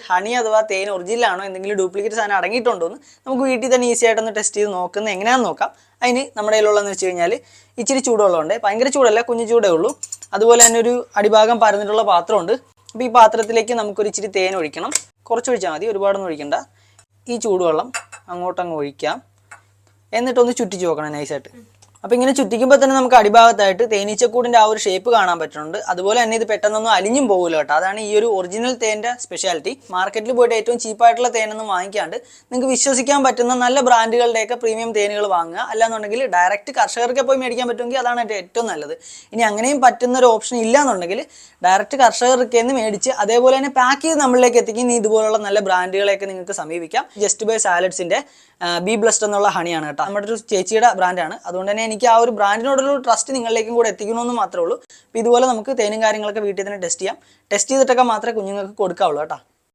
Honey അഥവാ തേൻ ഒറിജിനലാണോ എന്തെങ്കിലും ഡ്യൂപ്ലിക്കേറ്റ് സാധനം അടങ്ങിയിട്ടുണ്ടോ എന്ന് നമുക്ക് വീട്ടിൽ തന്നെ ഈസി ആയിട്ടൊന്ന് ടെസ്റ്റ് ചെയ്ത് നോക്കുന്നത് എങ്ങനെയാണെന്ന് നോക്കാം. അതിന് നമ്മുടെ കയ്യിലുള്ളതെന്ന് വെച്ച് കഴിഞ്ഞാൽ ഇച്ചിരി ചൂടുവെള്ളമുണ്ട്, ഭയങ്കര ചൂടല്ല, കുഞ്ഞു ചൂടേ ഉള്ളൂ. അതുപോലെ തന്നെ ഒരു അടിഭാഗം പരന്നിട്ടുള്ള പാത്രമുണ്ട്. അപ്പോൾ ഈ പാത്രത്തിലേക്ക് നമുക്കൊരു ഇച്ചിരി തേൻ ഒഴിക്കണം. കുറച്ച് ഒഴിച്ചാൽ മതി, ഒരുപാടൊന്നും ഒഴിക്കണ്ട. ഈ ചൂടുവെള്ളം അങ്ങോട്ടങ്ങ് ഒഴിക്കാം. എന്നിട്ടൊന്ന് ചുറ്റിച്ച് നോക്കണം നൈസായിട്ട്. അപ്പോൾ ഇങ്ങനെ ചുറ്റിക്കുമ്പോൾ തന്നെ നമുക്ക് അടിഭാഗത്തായിട്ട് തേനീച്ചക്കൂടിൻ്റെ ആ ഒരു ഷേപ്പ് കാണാൻ പറ്റുന്നുണ്ട്. അതുപോലെ തന്നെ ഇത് പെട്ടെന്നൊന്നും അലിഞ്ഞും പോകില്ല കേട്ടോ. അതാണ് ഈ ഒരു ഒറിജിനൽ തേൻ്റെ സ്പെഷ്യാലിറ്റി. മാർക്കറ്റിൽ പോയിട്ട് ഏറ്റവും ചീപ്പായിട്ടുള്ള തേനൊന്നും വാങ്ങിക്കാണ്ട് നിങ്ങൾക്ക് വിശ്വസിക്കാൻ പറ്റുന്ന നല്ല ബ്രാൻഡുകളുടെയൊക്കെ പ്രീമിയം തേനുകൾ വാങ്ങുക. അല്ലാന്നുണ്ടെങ്കിൽ ഡയറക്റ്റ് കർഷകർക്ക് പോയി മേടിക്കാൻ പറ്റുമെങ്കിൽ അതാണ് ഏറ്റവും നല്ലത്. ഇനി അങ്ങനെയും പറ്റുന്ന ഒരു ഓപ്ഷൻ ഇല്ല എന്നുണ്ടെങ്കിൽ ഡയറക്റ്റ് കർഷകർക്ക് നിന്ന് മേടിച്ച് അതേപോലെ തന്നെ പാക്ക് ചെയ്ത് നമ്മളിലേക്ക് എത്തിക്കുന്ന ഇതുപോലുള്ള നല്ല ബ്രാൻഡുകളെയൊക്കെ നിങ്ങൾക്ക് സമീപിക്കാം. ജസ്റ്റ് ബൈ സാലഡ്സിൻ്റെ ബി ബ്ലസ്റ്റ് എന്നുള്ള ഹണിയാണ് കേട്ടോ. നമ്മുടെ ഒരു ചേച്ചിയുടെ ബ്രാൻഡാണ്. അതുകൊണ്ട് തന്നെ എനിക്ക് ആ ഒരു ബ്രാൻഡിനോടുള്ള ട്രസ്റ്റ് നിങ്ങളിലേക്കും കൂടെ എത്തിക്കണമെന്ന് മാത്രമേ ഉള്ളൂ. അപ്പോൾ ഇതുപോലെ നമുക്ക് തേനും കാര്യങ്ങളൊക്കെ വീട്ടിൽ തന്നെ ടെസ്റ്റ് ചെയ്യാം. ടെസ്റ്റ് ചെയ്തിട്ടൊക്കെ മാത്രമേ കുഞ്ഞുങ്ങൾക്ക് കൊടുക്കാവുള്ളൂ കേട്ടോ.